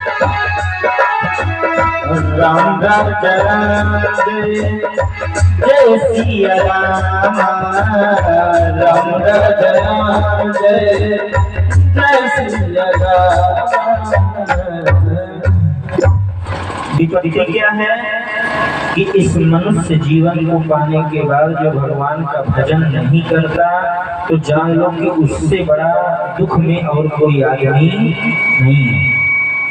राम राम राम जय जय सिया राम। राम राम जय जय सिया राम। विपत्ति क्या है कि इस मनुष्य जीवन को पाने के बाद जो भगवान का भजन नहीं करता तो जान लो कि उससे बड़ा दुख में और कोई आदमी नहीं है।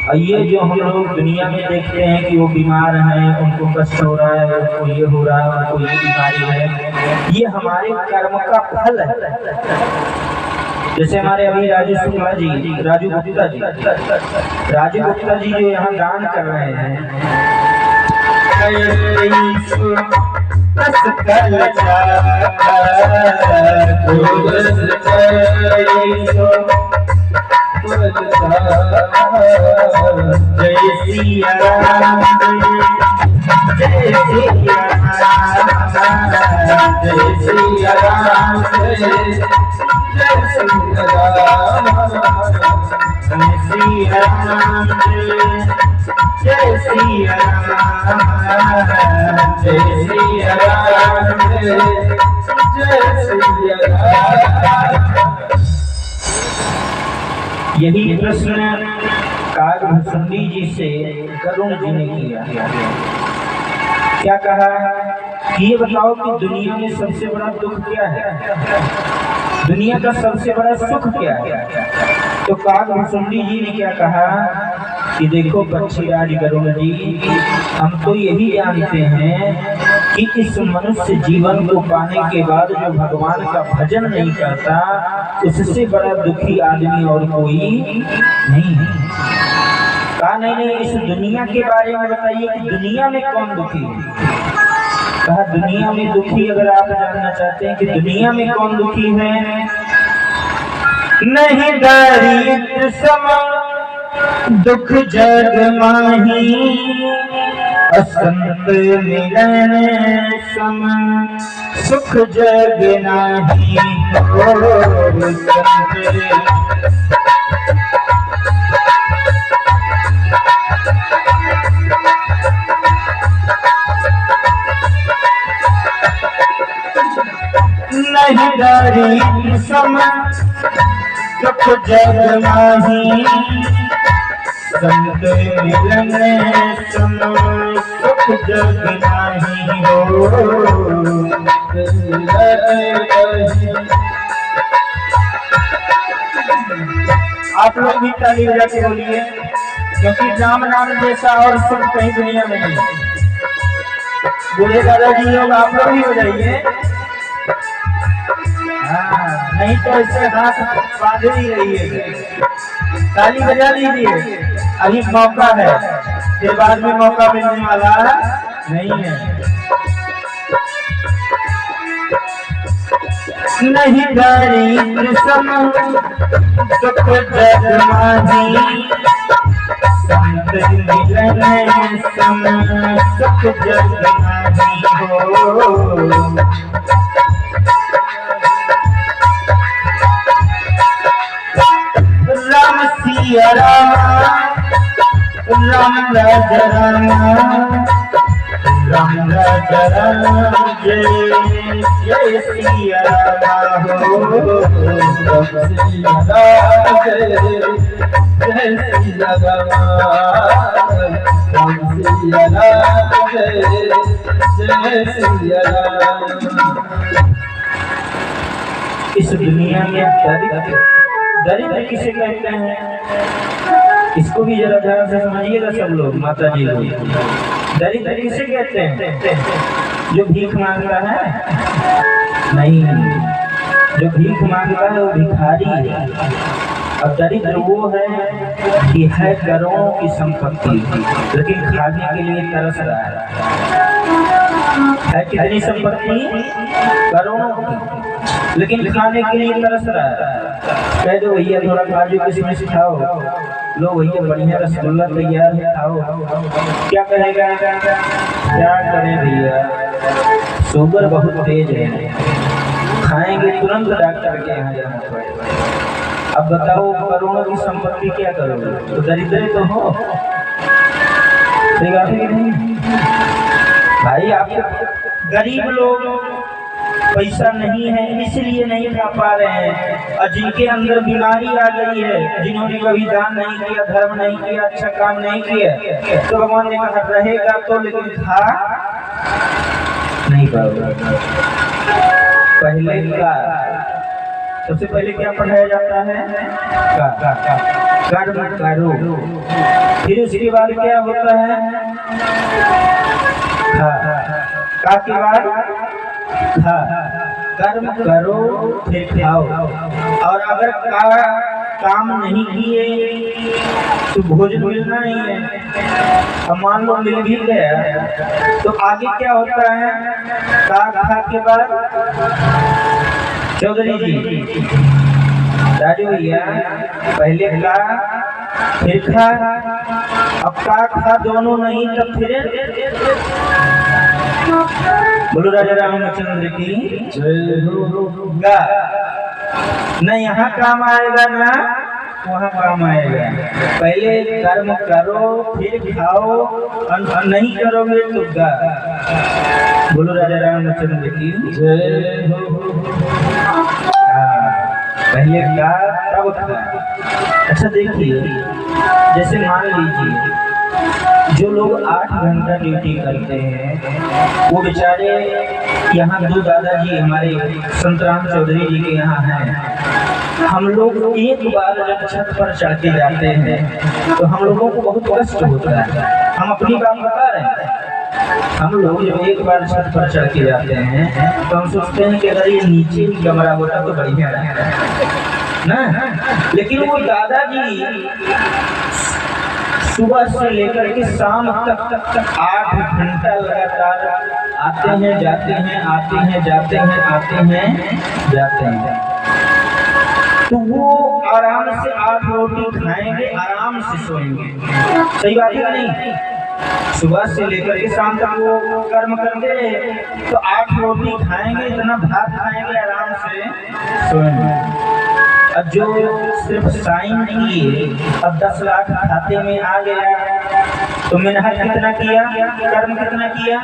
और ये जो हम लोग दुनिया में देखते हैं कि वो बीमार हैं, उनको कष्ट हो रहा है, उनको ये हो रहा है, उनको ये बीमारी है, ये हमारे कर्म का फल है। जैसे हमारे अभी राजू गुप्ता जी जो यहाँ दान कर रहे हैं, जय सिया राम जय सिया राम जय सिया राम जय सिया राम जय सिया राम जय सिया राम जय सिया राम जय सिया राम। यही प्रश्न कागभूषणी जी से करुण जी ने किया। क्या कहा कि ये बताओ कि दुनिया में सबसे बड़ा दुख क्या है, दुनिया का सबसे बड़ा सुख क्या है? तो कागभूषणी जी ने क्या कहा कि देखो पक्षीराज गरुड़ जी, हम तो यही जानते हैं कि इस मनुष्य जीवन को पाने के बाद जो भगवान का भजन नहीं करता उससे बड़ा दुखी आदमी और कोई नहीं है। कहा नहीं, इस दुनिया के बारे में बताइए कि दुनिया में कौन दुखी है। कहा दुनिया में दुखी अगर आप जानना चाहते हैं कि दुनिया में कौन दुखी है, नहीं दारिद्र सम दुख जग माही, असंत मिलन सम सुख जग नाही। नहीं दारिद्र सम दुख जग माही, संत मिलन सम सुख जग नाही हो। आप लोग भी ताली बजा के बोलिए, क्योंकि राम नाम जैसा और सुख कहीं दुनिया में नहीं। बोले दादाजी लोग, आप लोग भी बजाइए। हाँ, नहीं तो इससे हाथ बांध ही रहिए, ताली बजा दीजिए। अभी मौका है, फिर बाद में मौका मिलने वाला नहीं है। नहीं दारिद्र सम दुख जग माही, संत मिलन सम सुख जग नाही हो। राम सिया राम राम राज राम राम राज राम जय जय सिया राम हो। राम सिया राम जय सिया राम राम सिया राम जय सिया राम। इस दुनिया में दरिद्र किसे कहते हैं, इसको भी जरा ध्यान से समझिएगा सब लोग, माता जी लोग। दरिद्र किसे कहते हैं? जो भीख मांगता है नहीं, जो भीख मांगता है वो भिखारी है। और दरिद्र वो है कि है करोड़ों की संपत्ति लेकिन खाने के लिए तरस रहा है कितनी संपत्ति? करोड़ों की, लेकिन खाने के लिए तरस रहा है। कह दो भैया थोड़ा काजू किशमिश खाओ, लो भैया बढ़िया रसगुल्ला तैयार है खाओ, क्या कहेगा? क्या करें भैया, शुगर बहुत तेज है, खाएंगे तुरंत डॉक्टर के यहाँ जाना पड़ेगा। अब बताओ करोड़ों की संपत्ति क्या करोगे? तो दरिद्र तो हो। सही बात है कि नहीं भाई? आप गरीब लोग पैसा नहीं है इसलिए नहीं खा पा रहे हैं, और जिनके अंदर बीमारी आ गई है, जिन्होंने कभी दान नहीं किया, धर्म नहीं किया, अच्छा काम नहीं किया, तो भगवान ने कहा रहेगा तो लेकिन खा नहीं पाओगे। पहले का सबसे पहले क्या पढ़ाया जाता है? कर्म करो। फिर उसके बाद क्या होता है? का के बाद खा। कर्म करो फिर खाओ। और अगर काम नहीं किए तो भोजन मिलना नहीं है। अब मान लो मिल भी गया तो आगे क्या होता है? खा के बाद चौधरी जी, राजू भैया, पहले का फिर खा। अब खा दोनों नहीं तब फिर बोलो राजा रामचंद्र की जय हो। न यहाँ काम आएगा ना वहाँ काम आएगा। पहले कर्म करो फिर खाओ, और नहीं करोगे तो गा। बोलो राजा रामचंद्र की जय हो। पहले का तब खा। अच्छा देखिए, जैसे मान लीजिए जो लोग 8 घंटा ड्यूटी करते हैं वो बेचारे, यहाँ 2 दादाजी हमारे संतराम चौधरी जी के यहाँ हैं। हम लोग एक बार जब छत पर चढ़ के जाते हैं तो हम लोगों को बहुत कष्ट होता है। हम अपनी बात बता रहे हैं। हम लोग जब एक बार छत पर चढ़ के जाते हैं तो हम सोचते हैं कि अगर ये नीचे ही कमरा होता तो बढ़िया रहता ना। लेकिन वो दादाजी सुबह से लेकर के शाम तक 8 घंटा लगातार आते हैं जाते हैं, आते हैं जाते हैं, आते हैं जाते हैं। तो वो आराम से 8 रोटी खाएंगे, आराम से सोएंगे। सही बात है नहीं? सुबह से लेकर के शाम तक वो कर्म करते तो 8 रोटी खाएंगे, इतना भात खाएंगे, आराम से सोएंगे। अब जो सिर्फ साइन किए, अब 10 लाख खाते में आ गया तो मेहनत कितना किया, कर्म कितना किया?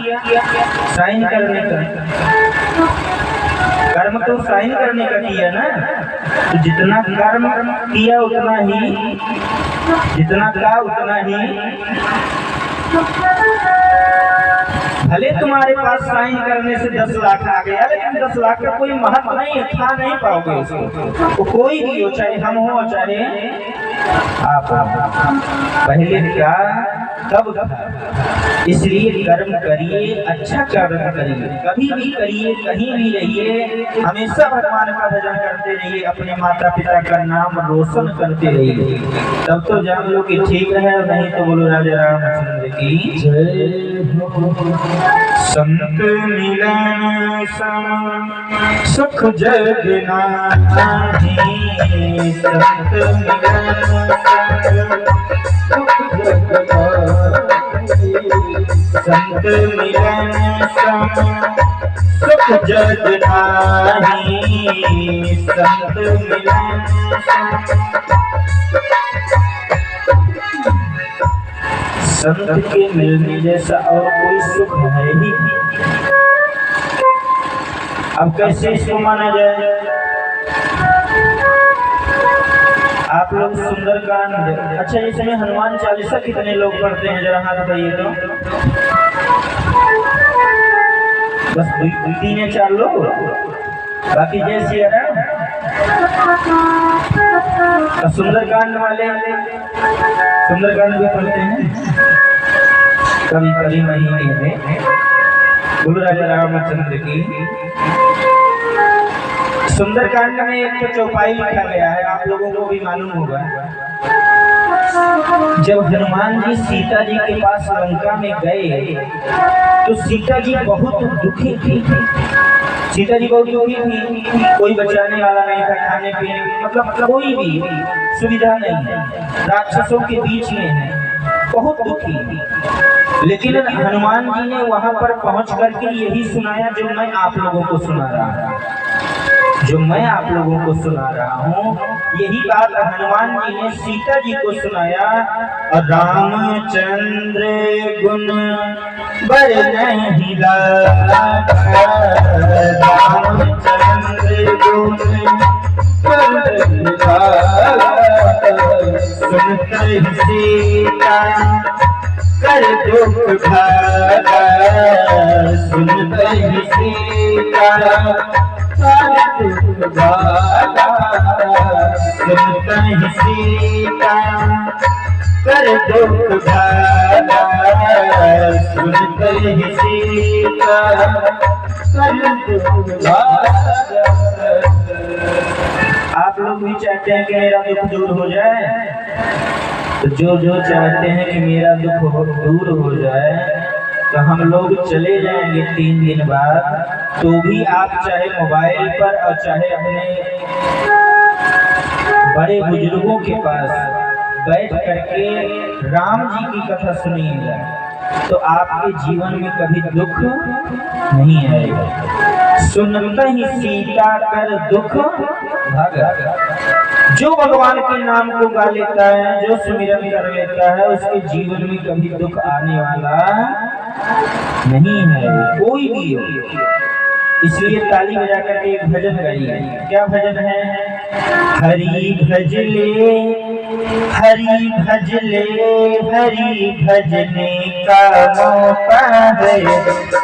साइन करने का। कर्म तो साइन करने का किया ना। तो जितना कर्म किया उतना ही, जितना का उतना ही। भले तुम्हारे पास साइन करने से 10 लाख आ गया, लेकिन 10 लाख का कोई महत्व नहीं है, खा नहीं पाओगे उसको। तो कोई भी हो, चाहे हम हो चाहे आप। पहले क्या तब खा। इसलिए कर्म करिए, अच्छा कर्म करिए, कभी भी करिए, कहीं भी रहिए, हमेशा भगवान का भजन करते रहिए, अपने माता पिता का नाम रोशन करते रहिए। तब तो जान लो कि ठीक है, नहीं तो बोलो राजा रामचंद्र की जय हो। संत मिलन सम सुख जग नाही, संत मिलन सुख जग नाही, संत मिलन सम सुख जग नाही, संत मिलन संत के मिलने जैसा और कोई सुख है ही नहीं। अब कैसे इसको माना जाए? आप लोग सुंदरकांड, अच्छा इसमें हनुमान चालीसा कितने लोग पढ़ते हैं? जरा हाथ बताइए तो। बस 3 या 4 लोग, बाकी जय सिया राम। सुंदरकांड वाले सुंदरकांड भी पढ़ते हैं कभी कभी महीने में। बोलो राजा रामचंद्र की। सुंदरकांड में एक तो चौपाई लिखा गया है, आप लोगों को भी मालूम होगा। जब हनुमान जी सीता जी के पास लंका में गए तो सीता जी बहुत दुखी थी। सीता जी बहुत दुखी थी, कोई बचाने वाला नहीं था, खाने पीने मतलब कोई भी सुविधा नहीं है, राक्षसों के बीच में है, बहुत दुखी। लेकिन हनुमान जी ने वहां पर पहुंच करके यही सुनाया जो मैं आप लोगों को सुना रहा हूं। जो मैं आप लोगों को सुना रहा हूँ, यही बात हनुमान जी ने सीता जी को सुनाया। और रामचंद्र गुण बरनहि लागा, रामचंद्र गुण बरनहि लागा, सुनते सीता कर दुख भागा, सुनते सीता कर दुख भागा, सुनते सीता कर दुख भागा, सुनते सीता कर दुख भागा। आप लोग भी चाहते हैं कि मेरा दुख दूर हो जाए, तो जो चाहते हैं कि मेरा दुख दूर हो जाए, तो हम लोग चले जाएंगे 3 दिन बाद। तो भी आप चाहे मोबाइल पर और चाहे अपने बड़े बुजुर्गों के पास बैठ करके राम जी की कथा सुनिएगा, तो आपके जीवन में कभी दुख नहीं आएगा। सुनते ही सीता कर दुख भागा। जो भगवान के नाम को गा लेता है, जो सुमिरन कर लेता है, उसके जीवन में कभी दुख आने वाला नहीं है, कोई भी हो। इसलिए ताली बजा करके एक भजन गाइए। क्या भजन है? हरि भजले, हरि भजले, हरि भजने का मौका है,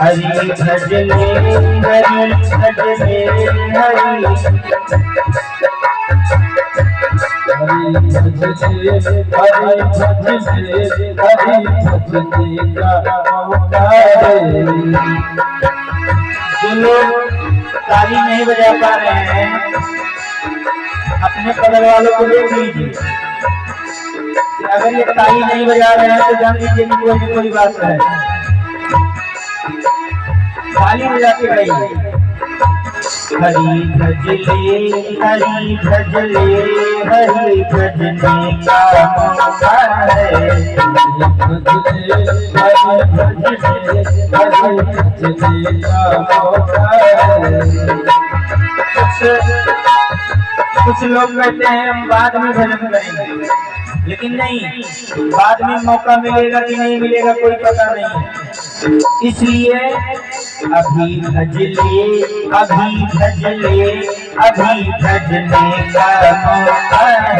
हरि भजले, हरि भजले, हरि जो लोग ताली नहीं बजा पा रहे हैं, अपने बगल वालों को देख लीजिए। अगर ये ताली नहीं बजा रहे हैं तो जान लीजिए कि कोई बात है। ताली बजा के गाइए। हरि भजले, हरि भजले, हरि भजने का मौका है, हरि भजले, हरि भजले, हरि भजने का मौका है। कुछ लोग कहते हैं हम बाद में भजन करेंगे, लेकिन नहीं, बाद में मौका मिलेगा कि नहीं मिलेगा कोई पता नहीं। इसलिए अभी भजले, अभी भजले, अभी भजने का मौका है,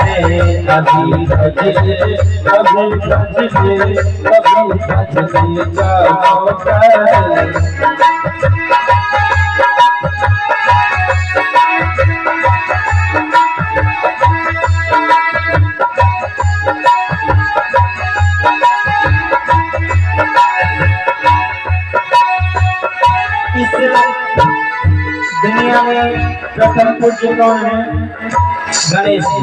अभी भजले, अभी भजले, अभी भजने का मौका है। दुनिया में प्रथम पूज्य कौन है? गणेश जी।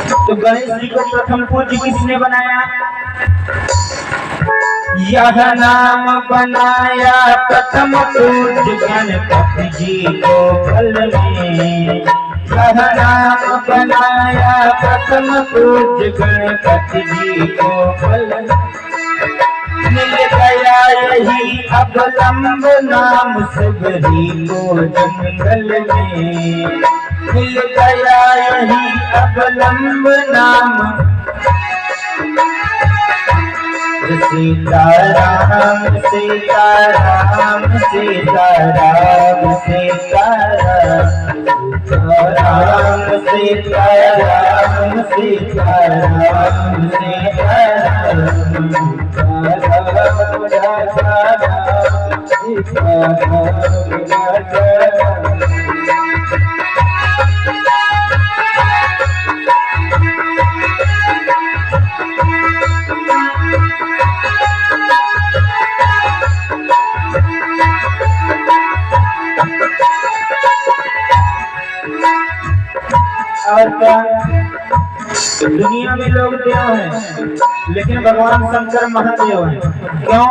तो गणेश जी को प्रथम पूज्य किसने बनाया? यह नाम बनाया प्रथम पूज्य गणपति जी को फल में, यह नाम बनाया प्रथम पूज्य गणपति जी को फल में। मिल गया यही अवलंब नाम सुगरी को जंगल में, मिल गया यही अवलंब नाम। सीताराम सीताराम सीताराम सीताराम सीताराम सीताराम सीताराम और क्या? दुनिया में लोग देव हैं, लेकिन भगवान शंकर महादेव हैं। क्यों?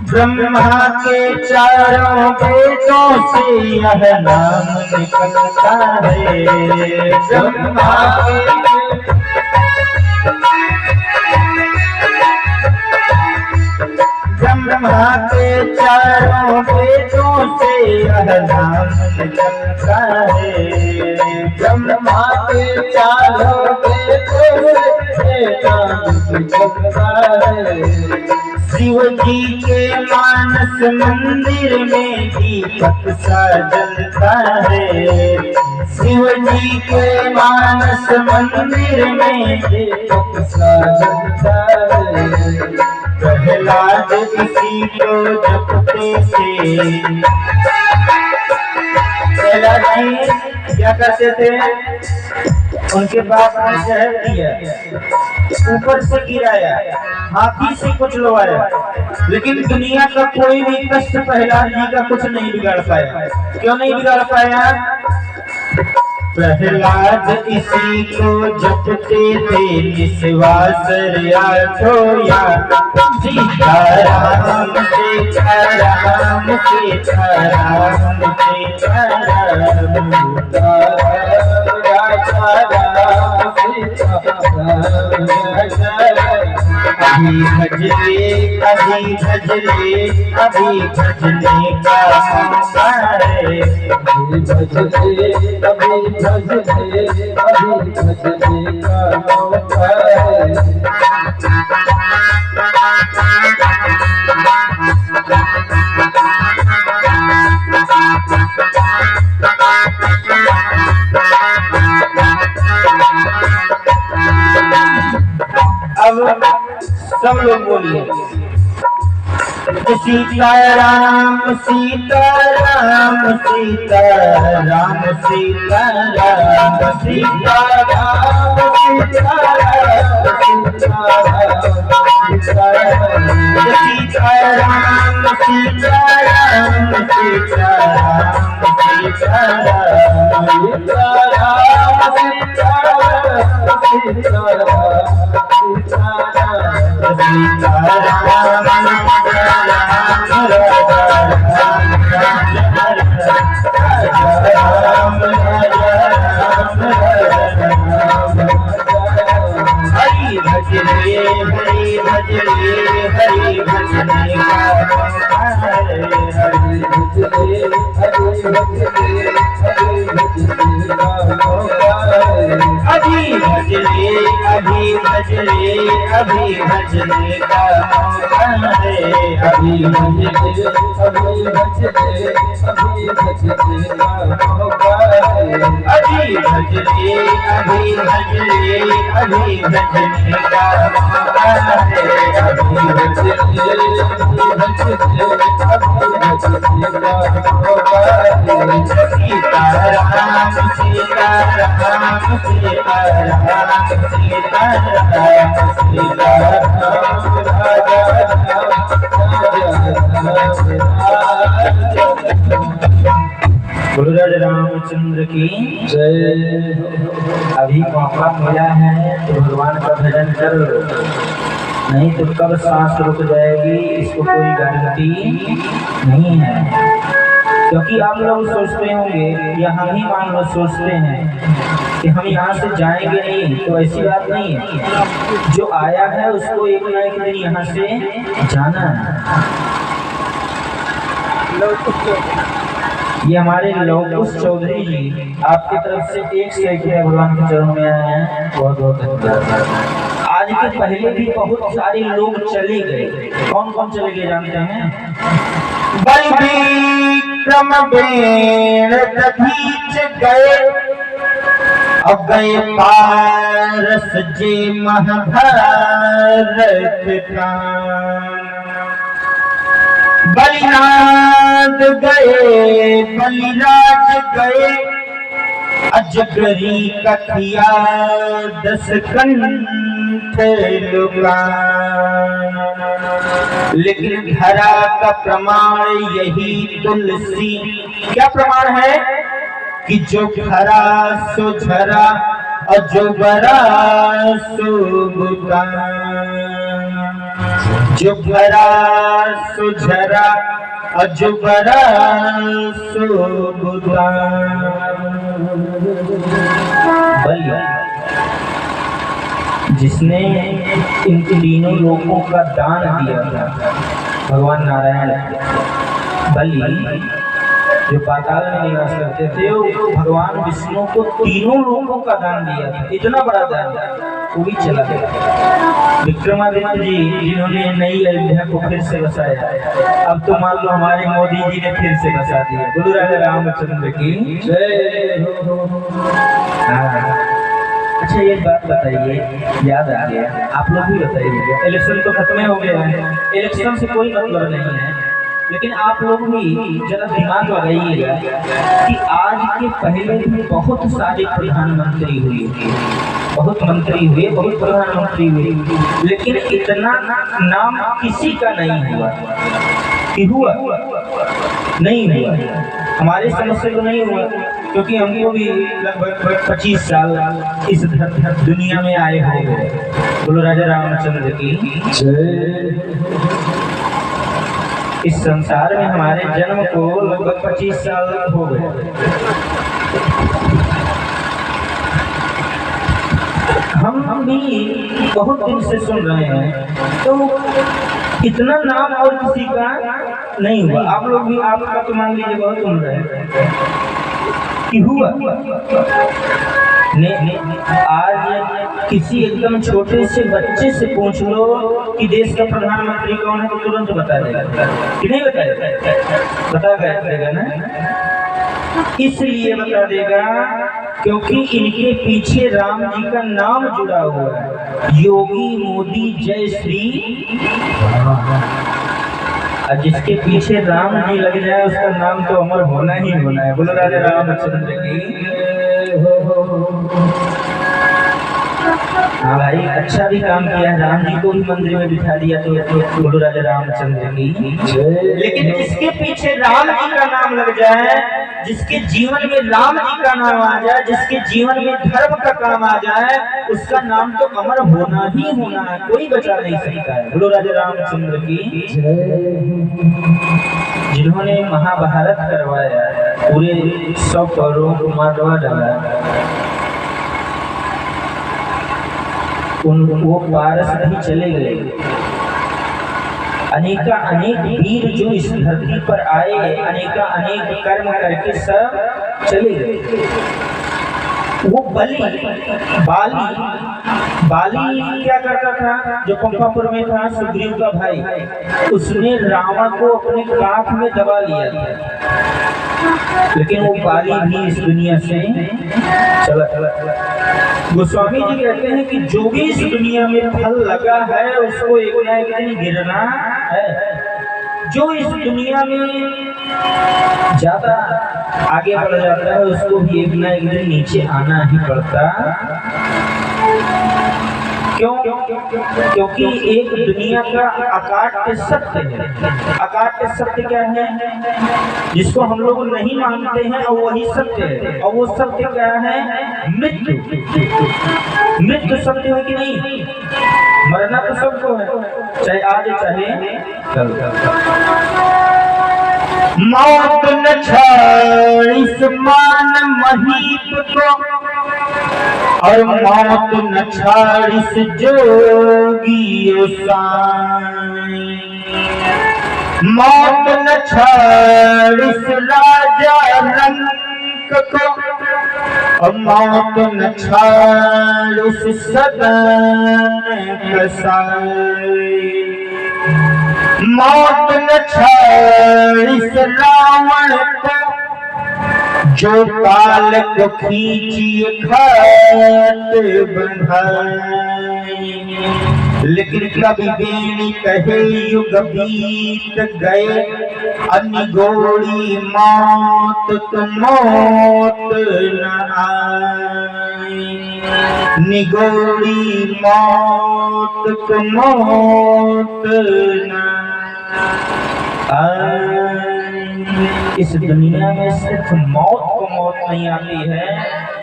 ब्रह्मा के चारों वेदों से यह नाम निकलता है, ब्रह्मा के चारों वेदों से अहलाम चलता है, ब्रह्मा के चारों वेदों से नाम चलता है। शिव जी के मानस मंदिर में दीपक सा जलता है, शिव जी के मानस मंदिर में दीपक सा जलता है। प्रहलाद इसी को जपते थे, प्रहलाद जी क्या करते थे, उनके पास में जहर दिया, ऊपर से गिराया, हाथी से कुछ लवाया, लेकिन दुनिया का कोई भी कष्ट प्रहलाद जी का कुछ नहीं बिगाड़ पाया। क्यों नहीं बिगाड़ पाया? प्रहलाद इसी को जपते थे, निस्वासर सोया, सीताराम सीताराम सीताराम सीताराम, अभी भजले अभी भजले अभी भजने का मौका है, अभी भजले अभी भजले अभी भजने का मौका है। अब सब लोग बोलिए, सीताराम सीताराम सीताराम सीताराम सीताराम सीताराम सीताराम सीताराम हरि भजले हरि भजले हरि भजने का मौका है, हरि भजले हरि भजले हरि भजने का मौका है। अभी भजले अभी भजले अभी भजने का मौका है, अभी भजले अभी भजले अभी भजने का मौका है। अभी भजले अभी भजले अभी भजने का मौका है, अभी भजले अभी भजले अभी भजने का मौका है। सीताराम सीताराम सीताराम सीताराम गुरुराज रामचंद्र की जय। अभी मौका मिला है तो भगवान का भजन करो, नहीं तो कब सांस रुक जाएगी इसको कोई गारंटी नहीं है। क्योंकि आप लोग सोचते होंगे या हम ही मान लो सोचते हैं कि हम यहाँ से जाएंगे नहीं, तो ऐसी बात नहीं है। जो आया है उसको एक ना एक दिन यहाँ से जाना है। ये हमारे लवकुश चौधरी जी आपकी तरफ से 1 रुपया भगवान के चरणों में आए हैं, बहुत बहुत धन्यवाद। आज के पहले भी बहुत सारे लोग चले गए, कौन कौन चले गए जानते हैं? बलविक्रम बेण दधीच गए, अब गए पारस जी महाभारत का। बलिनाथ गए बलिराज गए, अजगरी कथिया 10 कंठ लुका। लेकिन धरा का प्रमाण यही तुलसी, क्या प्रमाण है? कि जो खरा सो झरा और जो बरा सो बुरा, जो खरा सो झरा और जो बरा सो बुरा। जिसने इन तीनों लोगों का दान दिया था भगवान नारायण बलि, जो पाताल में निवास करते थे, वो भगवान विष्णु को तीनों लोगों का दान दिया था, इतना बड़ा दान वो भी चला गया। विक्रमादित्य जी जिन्होंने नई अयोध्या को फिर से बसाया, अब तो मान लो हमारे मोदी जी ने फिर से बसा दिया। बोलो राजा रामचंद्र की जय। अच्छा एक बात बताइए, याद आ गया, आप लोग भी बताइए। इलेक्शन तो खत्म हो गया है, इलेक्शन से कोई मतलब नहीं है, लेकिन आप लोग भी जरा दिमाग लगाइएगा कि आज के पहले भी बहुत सारे प्रधानमंत्री हुए, बहुत मंत्री हुए, बहुत प्रधानमंत्री हुए, लेकिन इतना नाम किसी का नहीं हुआ। कि हुआ नहीं हुआ, हमारे समझ से तो नहीं हुआ, क्योंकि हमको भी लगभग 25 साल इस दुनिया में आए हो गए। बोलो राजा रामचंद्र की जय। इस संसार में हमारे जन्म को लगभग 25 साल हो गए। हम भी बहुत दिन से सुन रहे हैं, तो इतना नाम और किसी का नहीं हुआ। आप लोग भी, आपका तो मान लीजिए बहुत सुन रहे हैं कि हुआ नहीं। आज किसी एकदम छोटे से बच्चे से पूछ लो कि देश का प्रधानमंत्री कौन है, तो तुरंत बता देगा कि नहीं बताएगा, बता देगा ना। इसलिए बता देगा क्योंकि इनके पीछे राम जी का नाम जुड़ा हुआ है, योगी मोदी जय श्री। और जिसके पीछे राम जी लग जाए उसका नाम तो अमर होना ही होना है। बोलो राजा रामचंद्र की। हाँ भाई, अच्छा भी काम किया है, राम जी को भी मंदिर में बिठा दिया, तो बोलो राजा रामचंद्र की। लेकिन जिसके पीछे राम जी का नाम लग जाए, जिसके जीवन में राम जी का नाम आ जाए, जिसके जीवन में धर्म का काम आ जाए, उसका नाम तो अमर होना ही होना है, कोई बचा नहीं सकता है। बोलो राजा रामचंद्र की। जिन्होंने महाभारत करवाया, पूरे 100 करोड़ को मारवा डाला, वो पारस भी चले गए। अनेका अनेक वीर जो इस धरती पर आए, अनेका अनेक कर्म करके सब चले गए। वो बाली क्या करता था, जो पंपापुर में था, सुग्रीव का भाई, उसने रावण को अपने काख में दबा लिया था, लेकिन वो बाली भी इस दुनिया से चला। गोस्वामी जी कहते हैं कि जो भी इस दुनिया में फल लगा है उसको एक ना एक दिन गिरना है। जो इस दुनिया में ज्यादा आगे बढ़ जाता है उसको भी एक ना एक दिन नीचे आना ही पड़ता। क्यों? क्योंकि एक दुनिया का अकाट्य सत्य है। अकाट्य सत्य क्या है? जिसको हम लोग नहीं मानते हैं और वही सत्य है। और वो सत्य क्या है? मृत्यु। मृत्यु सत्य है कि नहीं? मरना तो सबको है, चाहे आज चाहे कल। मौत न छाड़िस मान महीप को, और मौत न छाड़िस जोगी साईं। मौत न छाड़िस राजा रंक को, और मौत न छाड़िस सदन कसाई। मौत न छाड़िस रावण को, जो काल को खींचिए खात बंधाई। लेकिन कभी बेनी कहे युग बीत गए, अनिगोड़ी मौत तो मौत न आई। निगोड़ी मौत तो मौत न आई। इस दुनिया में सिर्फ मौत को मौत नहीं आती है,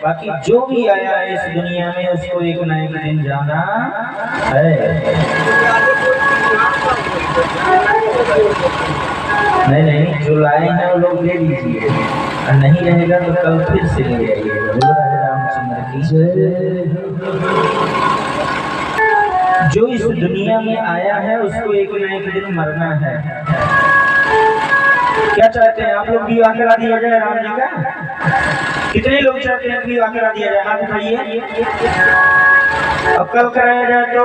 बाकी जो भी आया है इस दुनिया में उसको एक न एक दिन जाना है। नहीं, जो लाए हैं वो लोग ले लीजिए, और नहीं रहेगा तो कल फिर से ले आइएगा। बोलो राजा रामचंद्र की जय। जो इस दुनिया में आया है उसको एक न एक दिन मरना है। क्या चाहते हैं आप लोग विवाह करा दिया जाए राम जी का? कितने लोग चाहते हैं विवाह करा दिया जाए? हाथ उठाइए। अब कल कराया जाए तो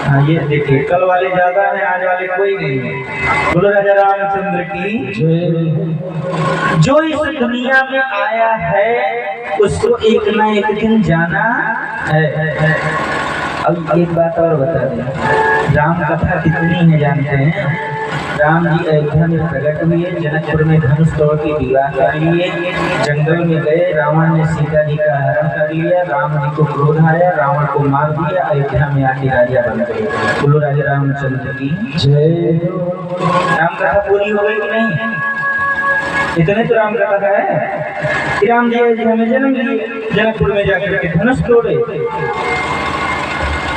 हाँ, ये देखिए कल वाले ज्यादा है, आज वाले कोई नहीं है। बोलो राजा रामचंद्र की। जो इस दुनिया में आया है उसको एक ना एक दिन जाना है। अब एक बात और बता दें, राम कथा कितनी है जानते हैं? राम जी अयोध्या में प्रकट हुए, जनकपुर में धनुष तोड़ के विवाह कर लिए, जंगल में गए, रावण ने सीता जी का हरण कर लिया, राम जी को क्रोध आया, रावण को मार दिया, अयोध्या में आके राजा बन गए। बोलो राजा रामचंद्र की जय। राम कथा पूरी हो गई कि नहीं? इतने तो राम कथा है। राम जी अयोध्या में जन्म लिए, जनकपुर में जाकर के धनुष तोड़े,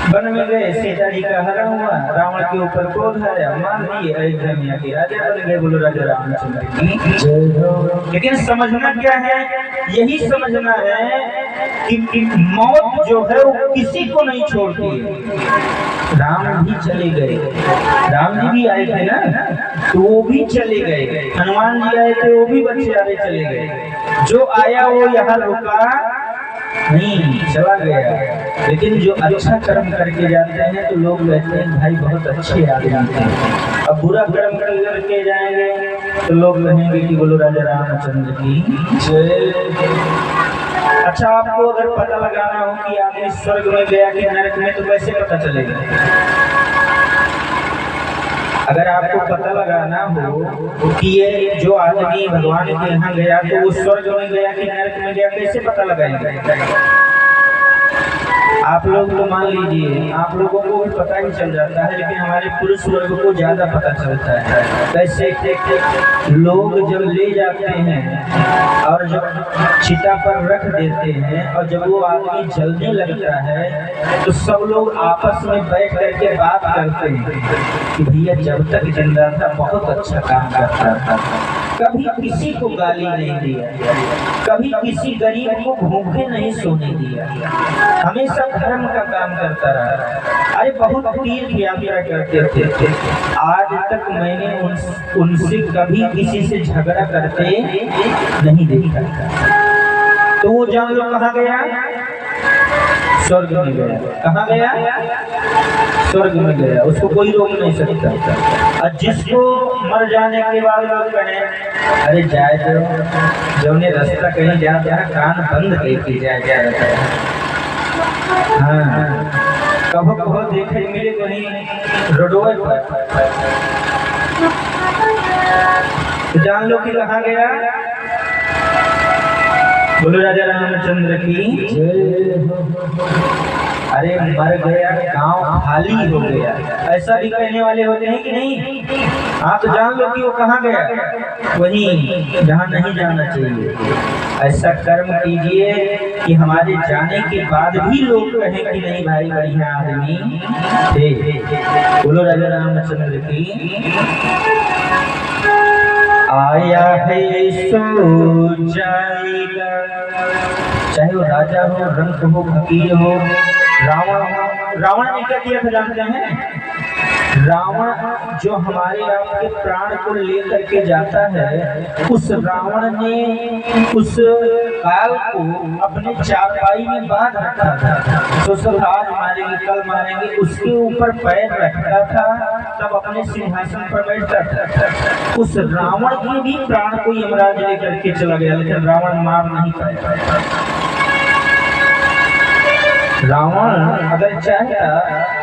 वन में गए, सीता जी का हरण हुआ, रावण के ऊपर क्रोध आया, मार दिए, अयोध्या में आके राजा बन गए। बोलो राजा रामचंद्र की जय। लेकिन समझना क्या है? यही समझना है कि मौत जो है वो किसी को नहीं छोड़ती है। राम भी चले गए, राम जी भी आए थे ना, तो वो भी चले गए, हनुमान जी आए थे, वो भी बच्चे आए चले गए। जो आया वो यहाँ रुका नहीं, चला गया। लेकिन जो अच्छा कर्म करके जाते हैं तो लोग कहते हैं भाई बहुत अच्छे आदमी थे। अब बुरा कर्म करके जाएंगे तो लोग कहेंगे कि बोलो राजा रामचंद्र की जय। अच्छा, आपको अगर पता लगाना हो कि आदमी स्वर्ग में गया कि नरक में, तो कैसे पता चलेगा? अगर आपको पता लगाना हो कि ये जो आदमी भगवान के यहाँ गया तो वो स्वर्ग में गया कि नरक में गया, कैसे पता लगाएंगे? आप लोग तो मान लीजिए आप लोगों को भी पता ही चल जाता है, लेकिन हमारे पुरुष वर्ग को ज्यादा पता चलता है। कैसे? लोग जब ले जाते हैं और जब चिता पर रख देते हैं और जब वो आदमी जलने लगता है तो सब लोग आपस में बैठ करके बात करते हैं कि भैया जब तक जिंदा था बहुत अच्छा काम करता था, कभी किसी को गाली नहीं दिया, कभी किसी गरीब को भूखे नहीं सोने दिया, हमेशा धर्म का काम करता रहा। अरे बहुत तीर्थ यात्रा करते थे। आज तक मैंने उनसे कभी किसी से झगड़ा करते नहीं देखा। तो वो जान लो कहाँ गया? स्वर्ग में गया। कहाँ गया? स्वर्ग में गया। उसको कोई रोक नहीं सकता। और जिसको मर जाने के बाद लोग कहें अरे जाए जो ने रास्ता कहीं जाता है कान बंद करके जाए। हाँ, कभो कभो देखे मिले कहीं रोडवे पर, तो जान लो कि कहाँ गया? बोलो राजा रामचंद्र की जय। अरे मर गया, गांव खाली हो गया, ऐसा भी कहने वाले होते हैं कि नहीं? आप तो जान लो कि वो कहाँ गया, वहीं जहाँ नहीं जाना चाहिए। ऐसा कर्म कीजिए कि हमारे जाने के बाद भी लोग कहें कि नहीं भाई बढ़िया आदमी थे। बोलो राजा रामचंद्र की। आया है सो जाएगा, चाहे वो राजा हो, रंक हो, फकीर हो, रावण हो। रावण ने क्या किया था जानते हैं? रावण जो हमारे आपके प्राण को लेकर के जाता है, उस रावण ने उस काल को अपने चारपाई में बांध रखा था। तो सब आज मारेंगे कल मारेंगे, उसके ऊपर पैर रखता था, तब अपने सिंहासन पर बैठता था। उस रावण के भी प्राण को यमराज लेकर के चला गया, लेकिन रावण मार नहीं पाया। रावण अगर चाहता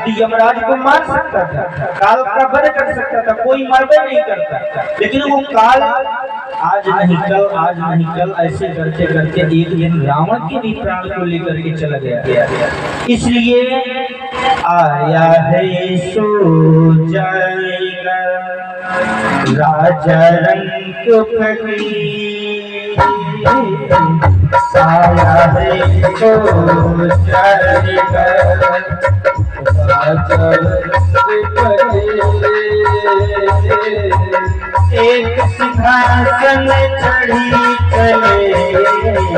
तो यमराज को मार सकता था, काल का वध कर सकता था, कोई मर्द नहीं करता। लेकिन वो काल आज नहीं कल, आज नहीं कल, ऐसे करते करते एक दिन रावण के भी प्राण को लेकर के चला गया। इसलिए आया है सो जाएगा राजा रंक फकीर, आया है सो जाएगा राजा रंक फकीर। एक सिंहासन चढ़ी चले, एक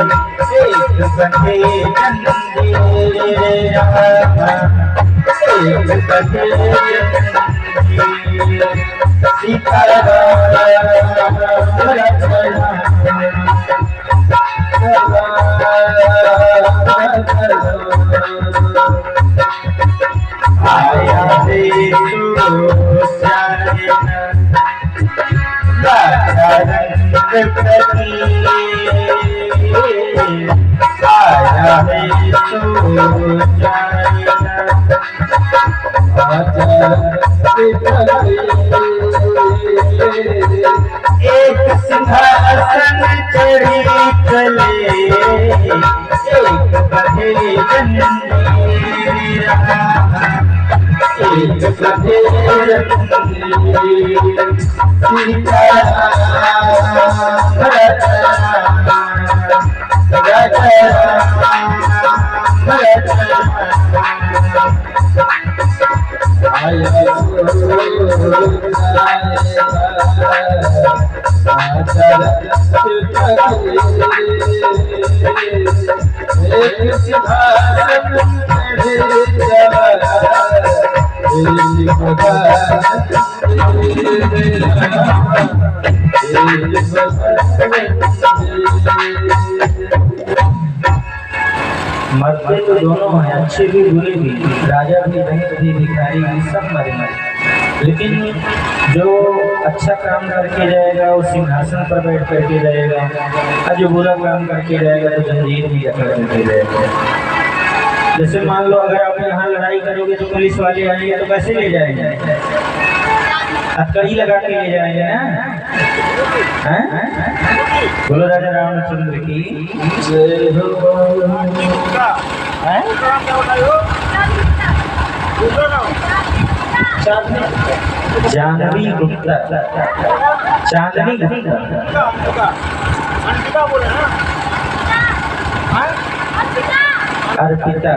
बंधे जंजीर, एक बंधे जंजीर। सीताराम आया देखो राजा रंग प्रति आया है तो एक सिंहासन चढ़ी चले एक बधे एक बधे मरते तो दोनों हैं, अच्छे भी बुरे भी, राजा भी धनिक भी भिखारी भी, सब मरे मरे। लेकिन जो अच्छा काम करके जाएगा वो सिंहासन पर बैठ करके जाएगा, और जो बुरा काम करके जाएगा तो जंजीर भी अकड़ करके जाएगा। जैसे मान लो अगर आप यहाँ लड़ाई करोगे तो पुलिस वाले आएंगे तो कैसे ले जाएंगे? हथकड़ी लगा के ले जाएंगे ना। बोलो राजा रामचंद्र की जय हो। जानवी गुप्ता, चांदनी गुप्ता, अर्पिता।